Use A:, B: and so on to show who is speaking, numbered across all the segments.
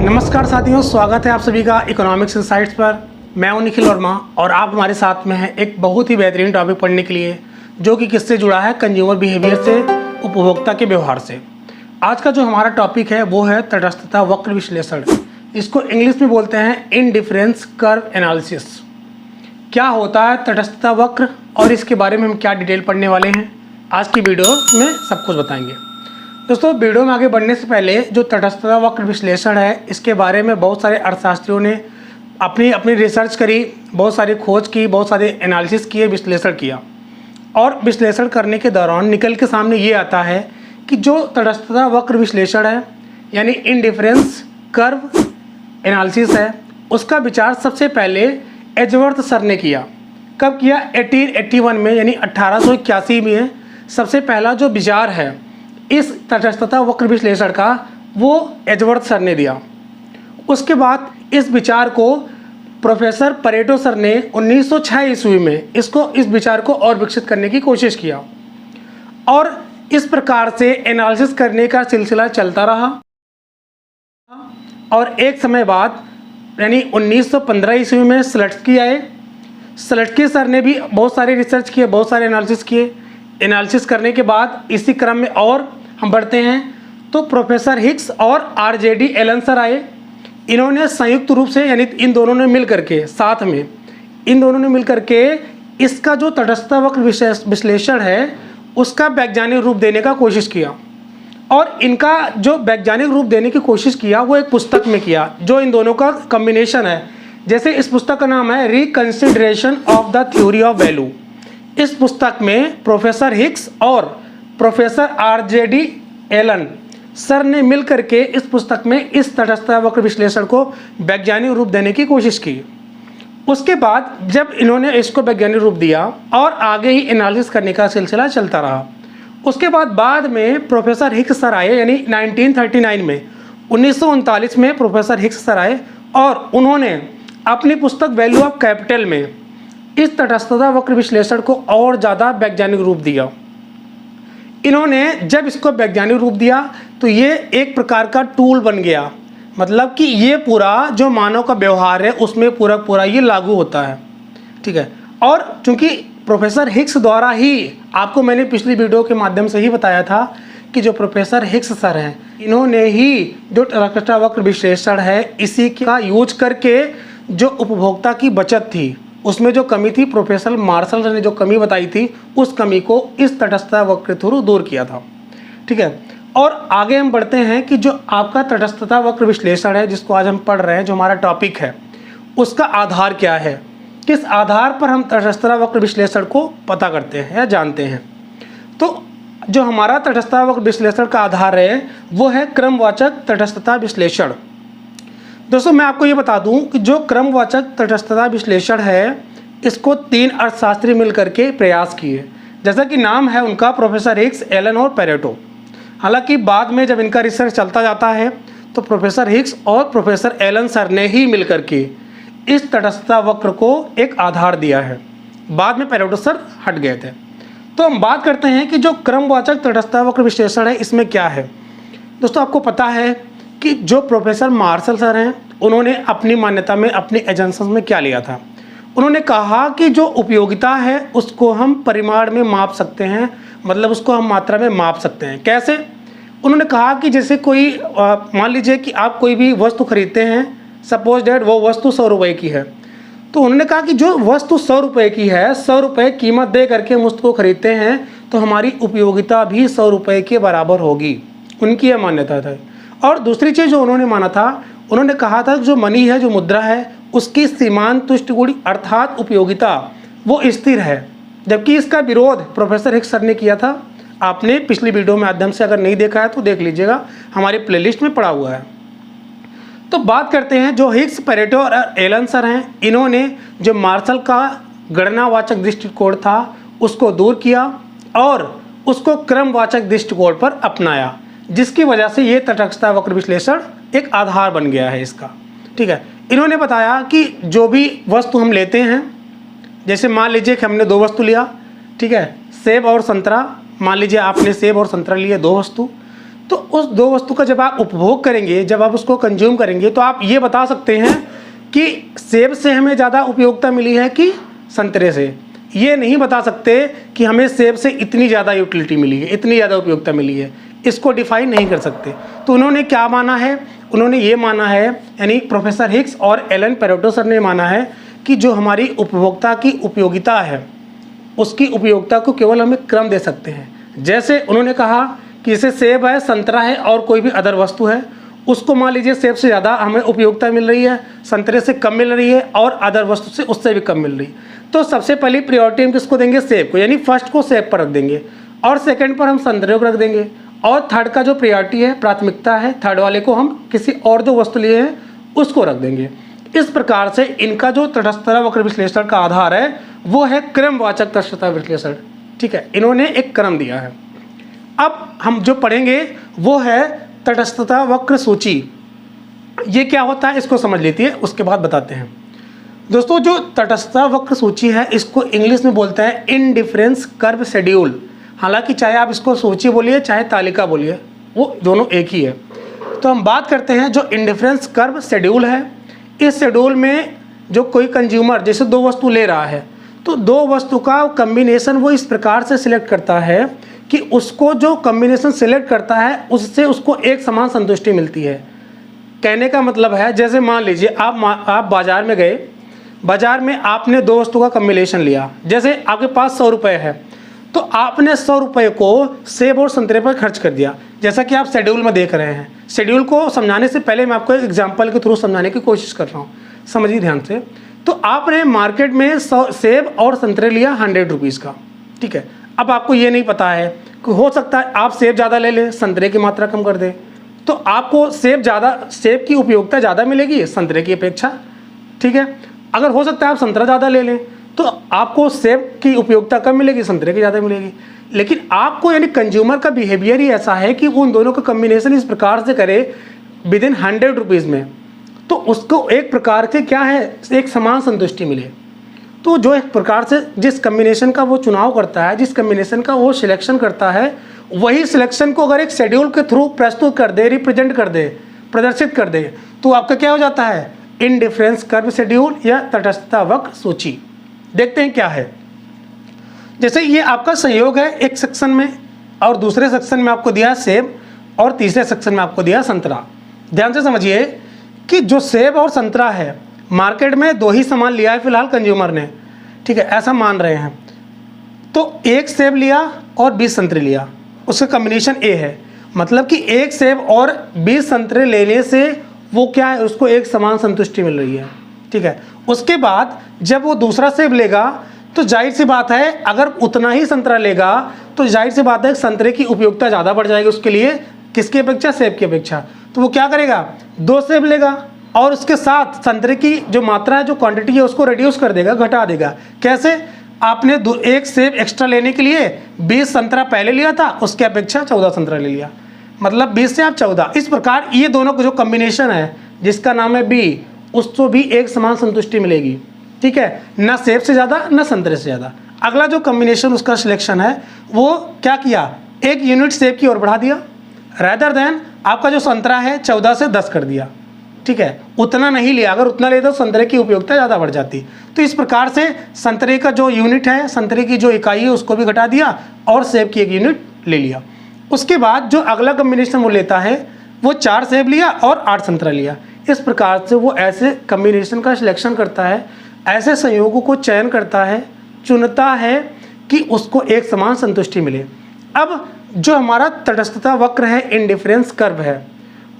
A: नमस्कार साथियों, स्वागत है आप सभी का इकोनॉमिक्स इनसाइट्स पर। मैं हूं निखिल वर्मा और आप हमारे साथ में हैं एक बहुत ही बेहतरीन टॉपिक पढ़ने के लिए, जो कि किससे जुड़ा है, कंज्यूमर बिहेवियर से, उपभोक्ता के व्यवहार से। आज का जो हमारा टॉपिक है वो है तटस्थता वक्र विश्लेषण। इसको इंग्लिश में बोलते हैं इंडिफरेंस कर्व एनालिसिस। क्या होता है तटस्थता वक्र और इसके बारे में हम क्या डिटेल पढ़ने वाले हैं, आज की वीडियो में सब कुछ बताएंगे। दोस्तों, वीडियो में आगे बढ़ने से पहले जो तटस्थता वक्र विश्लेषण है, इसके बारे में बहुत सारे अर्थशास्त्रियों ने अपनी रिसर्च करी, बहुत सारी खोज की, बहुत सारे एनालिसिस किए, विश्लेषण किया। और विश्लेषण करने के दौरान निकल के सामने ये आता है कि जो तटस्थता वक्र विश्लेषण है, यानी इंडिफरेंस कर्व एनालिसिस है, उसका विचार सबसे पहले एजवर्थ सर ने किया। कब किया? 1881 में, यानी 1881 में सबसे पहला जो विचार है इस तटस्थता वक्र विश्लेषण का, वो एजवर्थ सर ने दिया। उसके बाद इस विचार को प्रोफेसर परेटो सर ने 1906 ईस्वी में इस विचार को और विकसित करने की कोशिश किया। और इस प्रकार से एनालिसिस करने का सिलसिला चलता रहा। और एक समय बाद यानी 1915 ईस्वी में स्लट्स्की आए। स्लट्स्की सर ने भी बहुत सारे रिसर्च किए, बहुत सारे एनालिसिस किए। एनालिसिस करने के बाद इसी क्रम में और हम बढ़ते हैं तो प्रोफेसर हिग्स और RJD एलन सर आए। इन्होंने संयुक्त रूप से, यानी इन दोनों ने मिल करके, साथ में इन दोनों ने मिल करके इसका जो तटस्थता वक्र विश्लेषण है उसका वैज्ञानिक रूप देने का कोशिश किया। और इनका जो वैज्ञानिक रूप देने की कोशिश किया वो एक पुस्तक में किया, जो इन दोनों का कॉम्बिनेशन है। जैसे इस पुस्तक का नाम है reconsideration of the theory of value. इस पुस्तक में प्रोफेसर हिग्स और प्रोफेसर RJD एलन सर ने मिल करके इस पुस्तक में इस तटस्थता वक्र विश्लेषण को वैज्ञानिक रूप देने की कोशिश की। उसके बाद जब इन्होंने इसको वैज्ञानिक रूप दिया और आगे ही एनालिसिस करने का सिलसिला चलता रहा। उसके बाद में प्रोफेसर हिग्स सर आए, यानी 1939 में, 1939 में प्रोफेसर हिग्स सर आए और उन्होंने अपनी पुस्तक वैल्यू ऑफ कैपिटल में इस तटस्थता वक्र विश्लेषण को और ज़्यादा वैज्ञानिक रूप दिया। इन्होंने जब इसको वैज्ञानिक रूप दिया तो ये एक प्रकार का टूल बन गया, मतलब कि ये पूरा जो मानव का व्यवहार है उसमें पूरा ये लागू होता है। ठीक है। और चूंकि प्रोफेसर हिग्स द्वारा ही, आपको मैंने पिछली वीडियो के माध्यम से ही बताया था कि जो प्रोफेसर हिग्स सर हैं, इन्होंने ही जो तटस्थता वक्र विश्लेषण है इसी का यूज करके जो उपभोक्ता की बचत थी उसमें जो कमी थी, प्रोफेसर मार्शल ने जो कमी बताई थी, उस कमी को इस तटस्थता वक्र के थ्रू दूर किया था। ठीक है। और आगे हम बढ़ते हैं कि जो आपका तटस्थता वक्र विश्लेषण है, जिसको आज हम पढ़ रहे हैं, जो हमारा टॉपिक है, उसका आधार क्या है, किस आधार पर हम तटस्थता वक्र विश्लेषण को पता करते हैं या जानते हैं। तो जो हमारा तटस्थता वक्र विश्लेषण का आधार है वो है क्रमवाचक तटस्थता विश्लेषण। दोस्तों, मैं आपको ये बता दूं कि जो क्रमवाचक तटस्थता विश्लेषण है इसको 3 अर्थशास्त्री मिल करके प्रयास किए। जैसा कि नाम है उनका, प्रोफेसर हिग्स, एलन और पेरेटो। हालांकि बाद में जब इनका रिसर्च चलता जाता है तो प्रोफेसर हिग्स और प्रोफेसर एलन सर ने ही मिल करके इस तटस्थता वक्र को एक आधार दिया है। बाद में पेरेटो सर हट गए थे। तो हम बात करते हैं कि जो क्रमवाचक तटस्थता वक्र विश्लेषण है इसमें क्या है। दोस्तों, आपको पता है कि जो प्रोफेसर मार्शल सर हैं उन्होंने अपनी मान्यता में, अपनी एजेंशन में क्या लिया था, उन्होंने कहा कि जो उपयोगिता है उसको हम परिमाण में माप सकते हैं, मतलब उसको हम मात्रा में माप सकते हैं। कैसे? उन्होंने कहा कि जैसे कोई मान लीजिए कि आप कोई भी वस्तु खरीदते हैं, सपोज डेट वो वस्तु 100 रुपये की है, तो उन्होंने कहा कि जो वस्तु 100 रुपये की है, 100 रुपये कीमत दे करके हम उसको खरीदते हैं तो हमारी उपयोगिता भी 100 रुपये के बराबर होगी। उनकी यह मान्यता था। और दूसरी चीज़ जो उन्होंने माना था, उन्होंने कहा था कि जो मनी है, जो मुद्रा है, उसकी सीमांत तुष्ट गुण अर्थात उपयोगिता वो स्थिर है। जबकि इसका विरोध प्रोफेसर हिग्स सर ने किया था। आपने पिछली वीडियो में माध्यम से अगर नहीं देखा है तो देख लीजिएगा, हमारी प्लेलिस्ट में पड़ा हुआ है। तो बात करते हैं जो हिग्स, पेरेटो और एलन सर हैं, इन्होंने जो मार्शल का गणनावाचक दृष्टिकोण था उसको दूर किया और उसको क्रमवाचक दृष्टिकोण पर अपनाया, जिसकी वजह से ये तटस्थता वक्र विश्लेषण एक आधार बन गया है इसका। ठीक है। इन्होंने बताया कि जो भी वस्तु हम लेते हैं, जैसे मान लीजिए कि हमने 2 वस्तु लिया, ठीक है, सेब और संतरा, मान लीजिए आपने सेब और संतरा लिए 2 वस्तु, तो उस दो वस्तु का जब आप उपभोग करेंगे, जब आप उसको कंज्यूम करेंगे, तो आप ये बता सकते हैं कि सेब से हमें ज़्यादा उपयोगिता मिली है कि संतरे से। ये नहीं बता सकते कि हमें सेब से इतनी ज़्यादा यूटिलिटी मिली है, इतनी ज़्यादा उपयोगिता मिली है, इसको डिफाइन नहीं कर सकते। तो उन्होंने क्या माना है, उन्होंने ये माना है, यानी प्रोफेसर हिग्स और एलन पेरेटो सर ने माना है कि जो हमारी उपभोक्ता की उपयोगिता है, उसकी उपयोगिता को केवल हमें क्रम दे सकते हैं। जैसे उन्होंने कहा कि जैसे सेब है, संतरा है और कोई भी अदर वस्तु है, उसको मान लीजिए सेब से ज़्यादा हमें उपयोगिता मिल रही है, संतरे से कम मिल रही है और अदर वस्तु से उससे भी कम मिल रही है। तो सबसे पहली प्रायोरिटी हम किसको देंगे, सेब को, यानी फर्स्ट को सेब पर रख देंगे और सेकंड पर हम संतरे को रख देंगे, और थर्ड का जो प्रायोरिटी है, प्राथमिकता है, थर्ड वाले को हम किसी और दो वस्तु लिए हैं उसको रख देंगे। इस प्रकार से इनका जो तटस्थता वक्र विश्लेषण का आधार है वो है क्रमवाचक तटस्थता विश्लेषण। ठीक है, इन्होंने एक क्रम दिया है। अब हम जो पढ़ेंगे वो है तटस्थता वक्र सूची। ये क्या होता है इसको समझ लेती है, उसके बाद बताते हैं। दोस्तों, जो तटस्थता वक्र सूची है इसको इंग्लिश में बोलते हैं इंडिफरेंस कर्व शेड्यूल। हालांकि चाहे आप इसको सूची बोलिए चाहे तालिका बोलिए, वो दोनों एक ही है। तो हम बात करते हैं जो इंडिफरेंस कर्व शेड्यूल है। इस शेड्यूल में जो कोई कंज्यूमर जैसे दो वस्तु ले रहा है, तो दो वस्तु का कम्बिनेशन वो इस प्रकार से सिलेक्ट करता है कि उसको जो कम्बिनेशन सिलेक्ट करता है उससे उसको एक समान संतुष्टि मिलती है। कहने का मतलब है, जैसे मान लीजिए आप बाज़ार में गए, बाज़ार में आपने दो वस्तु का कम्बिनेशन लिया। जैसे आपके पास 100 रुपये है, तो आपने 100 रुपये को सेब और संतरे पर खर्च कर दिया, जैसा कि आप शेड्यूल में देख रहे हैं। शेड्यूल को समझाने से पहले मैं आपको एक एग्जाम्पल के थ्रू समझाने की कोशिश कर रहा हूँ, समझिए ध्यान से। तो आपने मार्केट में 100 सेब और संतरे लिया 100 रुपीज़ का। ठीक है, अब आपको ये नहीं पता है कि हो सकता है आप सेब ज़्यादा ले लें, संतरे की मात्रा कम कर दें, तो आपको सेब की उपयोगिता ज़्यादा मिलेगी संतरे की अपेक्षा। ठीक है, अगर हो सकता है आप संतरा ज़्यादा ले लें तो आपको सेब की उपयोगिता कम मिलेगी, संतरे की ज़्यादा मिलेगी। लेकिन आपको यानी कंज्यूमर का बिहेवियर ही ऐसा है कि वो उन दोनों का कम्बिनेशन इस प्रकार से करे विद इन 100 रुपीज़ में, तो उसको एक प्रकार से क्या है, एक समान संतुष्टि मिले। तो जो एक प्रकार से जिस कम्बिनेशन का वो चुनाव करता है, जिस कम्बिनेशन का वो सिलेक्शन करता है, वही सिलेक्शन को अगर एक शेड्यूल के थ्रू प्रस्तुत कर दे, रिप्रेजेंट कर दे, प्रदर्शित कर दे, तो आपका क्या हो जाता है, इंडिफरेंस कर्व शेड्यूल या तटस्थता वक्र सूची। देखते हैं क्या है। जैसे ये आपका संयोग है, एक सेक्शन में और दूसरे सेक्शन में आपको दिया सेब और तीसरे सेक्शन में आपको दिया संतरा। ध्यान से समझिए कि जो सेब और संतरा है, मार्केट में दो ही सामान लिया है फिलहाल कंज्यूमर ने। ठीक है, ऐसा मान रहे हैं। तो एक सेब लिया और 20 संतरे लिया, उसका कम्बिनेशन ए है, मतलब कि एक सेब और 20 संतरे लेने से वो क्या है, उसको एक समान संतुष्टि मिल रही है। ठीक है, उसके बाद जब वो दूसरा सेब लेगा तो जाहिर सी बात है, अगर उतना ही संतरा लेगा तो जाहिर सी बात है संतरे की उपयोगिता ज़्यादा बढ़ जाएगी उसके लिए, किसकी अपेक्षा, सेब की अपेक्षा। तो वो क्या करेगा, 2 सेब लेगा और उसके साथ संतरे की जो मात्रा है, जो क्वांटिटी है, उसको रिड्यूस कर देगा, घटा देगा। कैसे, आपने एक सेब एक्स्ट्रा लेने के लिए 20 संतरा पहले लिया था, उसके अपेक्षा 14 संतरा ले लिया, मतलब 20 से आप 14। इस प्रकार ये दोनों का जो कम्बिनेशन है जिसका नाम है बी, उसको भी एक समान संतुष्टि मिलेगी। ठीक है, ना सेब से ज़्यादा ना संतरे से ज़्यादा। अगला जो कम्बिनेशन उसका सिलेक्शन है वो क्या किया, 1 यूनिट सेब की ओर बढ़ा दिया, रैदर देन आपका जो संतरा है 14 से 10 कर दिया। ठीक है, उतना नहीं लिया, अगर उतना लेता तो संतरे की उपयोगिता ज़्यादा बढ़ जाती। तो इस प्रकार से संतरे का जो यूनिट है, संतरे की जो इकाई है, उसको भी घटा दिया और सेब की 1 यूनिट ले लिया। उसके बाद जो अगला कम्बिनेशन वो लेता है, वो 4 सेब लिया और 8 संतरा लिया। इस प्रकार से वो ऐसे कम्बिनेशन का सिलेक्शन करता है, ऐसे संयोगों को चयन करता है, चुनता है कि उसको एक समान संतुष्टि मिले। अब जो हमारा तटस्थता वक्र है, इंडिफरेंस कर्व है,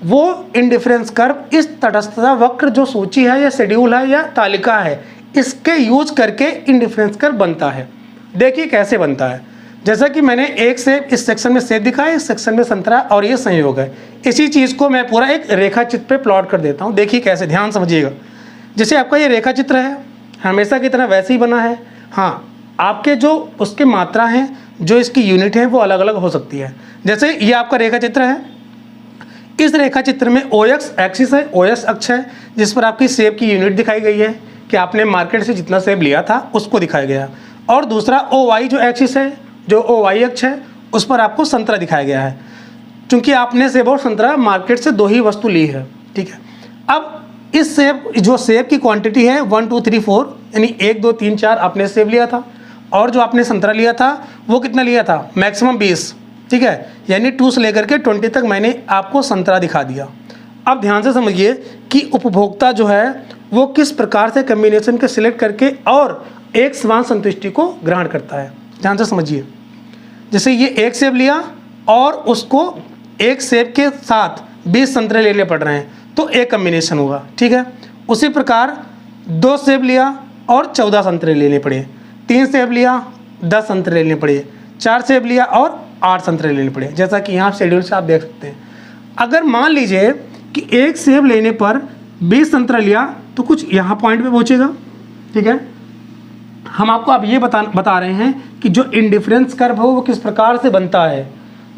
A: वो इंडिफरेंस कर्व इस तटस्थता वक्र जो सूची है या शेड्यूल है या तालिका है, इसके यूज करके इंडिफरेंस कर्व बनता है। देखिए कैसे बनता है। जैसा कि मैंने एक सेब, इस सेक्शन में सेब दिखाया, इस सेक्शन में संतरा, और ये संयोग है। इसी चीज़ को मैं पूरा एक रेखा चित्र पे प्लॉट कर देता हूँ। देखिए कैसे, ध्यान समझिएगा। जैसे आपका ये रेखा चित्र है, हमेशा की तरह वैसे ही बना है। हाँ, आपके जो उसके मात्रा हैं, जो इसकी यूनिट है, वो अलग अलग हो सकती है। जैसे ये आपका रेखा चित्र है, इस रेखा चित्र में OX एक्सिस है, OX अक्ष है, जिस पर आपकी सेब की यूनिट दिखाई गई है कि आपने मार्केट से जितना सेब लिया था उसको दिखाया गया। और दूसरा OY जो एक्सिस है, जो OY अक्ष है, उस पर आपको संतरा दिखाया गया है। चूँकि आपने सेब और संतरा मार्केट से 2 ही वस्तु ली है, ठीक है। अब इस सेब, जो सेब की क्वांटिटी है 1 2 3 4, यानी 1 2 3 4 आपने सेब लिया था, और जो आपने संतरा लिया था वो कितना लिया था, मैक्सिमम 20, ठीक है। यानी 2 से लेकर के 20 तक मैंने आपको संतरा दिखा दिया। अब ध्यान से समझिए कि उपभोक्ता जो है वो किस प्रकार से कम्बिनेशन के सिलेक्ट करके और एक समान संतुष्टि को ग्रहण करता है। ध्यान से समझिए, जैसे ये 1 सेब लिया और उसको 1 सेब के साथ 20 संतरे लेने पड़ रहे हैं, तो एक कम्बिनेशन होगा, ठीक है। उसी प्रकार 2 सेब लिया और 14 संतरे लेने पड़े, 3 सेब लिया 10 संतरे लेने पड़े, 4 सेब लिया और 8 संतरे लेने पड़े, जैसा कि यहाँ शेड्यूल से आप देख सकते हैं। अगर मान लीजिए कि 1 सेब लेने पर 20 संतरा लिया तो कुछ यहाँ पॉइंट पे पहुँचेगा, ठीक है। हम आपको अब ये बता रहे हैं कि जो इंडिफरेंस कर्व हो वो किस प्रकार से बनता है।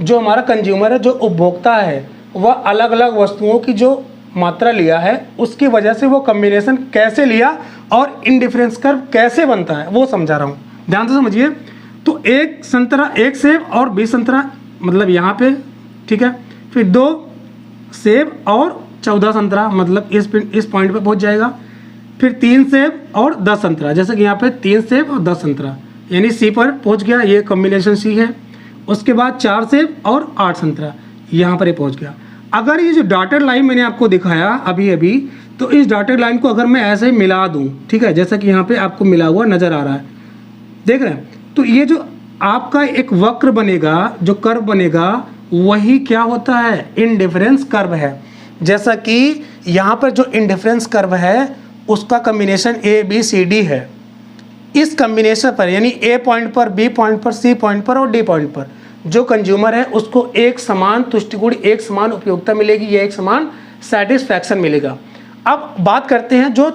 A: जो हमारा कंज्यूमर है, जो उपभोक्ता है, वह अलग अलग वस्तुओं की जो मात्रा लिया है उसकी वजह से वो कम्बिनेशन कैसे लिया और इंडिफरेंस कर्व कैसे बनता है वो समझा रहा हूँ। ध्यान से समझिए। तो 1 संतरा, 1 सेब और 20 संतरा, मतलब यहाँ पे, ठीक है। फिर 2 सेब और 14 संतरा, मतलब इस पॉइंट पे पहुँच जाएगा। फिर 3 सेब और 10 संतरा, जैसे कि यहाँ पे 3 सेब और 10 संतरा, यानी सी पर पहुँच गया, ये कॉम्बिनेशन सी है। उसके बाद 4 सेब और 8 संतरा, यहाँ पर ये पहुँच गया। अगर ये जो डॉटेड लाइन मैंने आपको दिखाया अभी, तो इस डॉटेड लाइन को अगर मैं ऐसे मिला दूँ, ठीक है, जैसा कि यहाँ पे आपको मिला हुआ नज़र आ रहा है, देख रहे हैं। तो ये जो आपका एक वक्र बनेगा, जो कर्व बनेगा, वही क्या होता है, इंडिफरेंस कर्व है। जैसा कि यहाँ पर जो इंडिफरेंस कर्व है उसका कम्बिनेशन ABCD है। इस कम्बिनेशन पर, यानी A पॉइंट पर, B पॉइंट पर, C पॉइंट पर और D पॉइंट पर जो कंज्यूमर है उसको एक समान तुष्टिगुण, एक समान उपयोगिता मिलेगी, या एक समान सेटिस्फैक्शन मिलेगा। अब बात करते हैं जो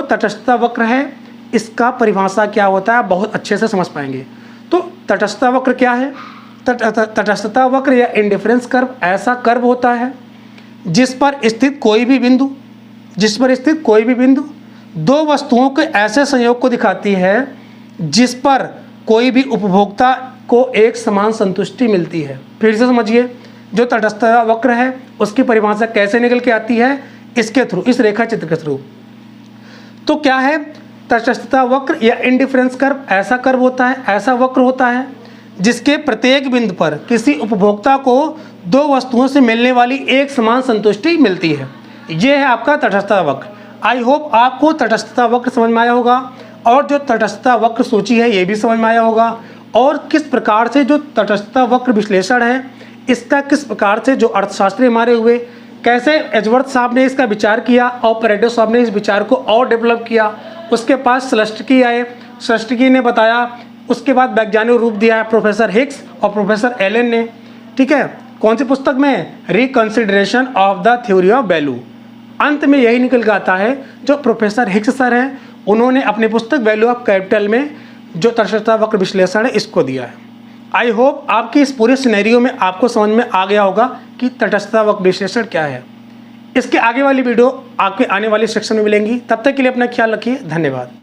A: तटस्थता वक्र है, इसका परिभाषा क्या होता है, बहुत अच्छे से समझ पाएंगे। तो तटस्थता वक्र क्या है? तटस्थता वक्र या इंडिफरेंस कर्व ऐसा कर्व होता है जिस पर स्थित कोई भी बिंदु दो वस्तुओं के ऐसे संयोग को दिखाती है जिस पर कोई भी उपभोक्ता को एक समान संतुष्टि मिलती है। फिर से समझिए, जो तटस्थता वक्र है उसकी परिभाषा कैसे निकल के आती है, इसके थ्रू, इस रेखा चित्र के थ्रू। तो क्या है तटस्थता वक्र या इंडिफरेंस कर्व? ऐसा कर्व होता है, ऐसा वक्र होता है जिसके प्रत्येक बिंदु पर किसी उपभोक्ता को दो वस्तुओं से मिलने वाली एक समान संतुष्टि मिलती है। यह है आपका तटस्थता वक्र। आई होप आपको तटस्थता वक्र समझ में आया होगा, और जो तटस्थता वक्र सूची है ये भी समझ में आया होगा, और किस प्रकार से जो तटस्थता वक्र विश्लेषण है इसका किस प्रकार से जो अर्थशास्त्री हमारे हुए, कैसे एजवर्थ साहब ने इसका विचार किया और पैरेटो साहब ने इस विचार को और डेवलप किया। उसके पास सलस्टकी आए, सलस्टकी ने बताया, उसके बाद वैज्ञानिक रूप दिया है प्रोफेसर हिग्स और प्रोफेसर एलन ने। ठीक है, कौन सी पुस्तक में? Reconsideration of the theory of value. अंत में यही निकल के आता है जो प्रोफेसर हिग्स सर हैं, उन्होंने अपनी पुस्तक वैल्यू ऑफ कैपिटल में जो तटस्थता वक्र विश्लेषण है इसको दिया है। आई होप आपकी इस पूरे सिनेरियो में आपको समझ में आ गया होगा कि तटस्थता वक्र विश्लेषण क्या है। इसके आगे वाली वीडियो आपके आने वाले सेक्शन में मिलेंगी। तब तक के लिए अपना ख्याल रखिए। धन्यवाद।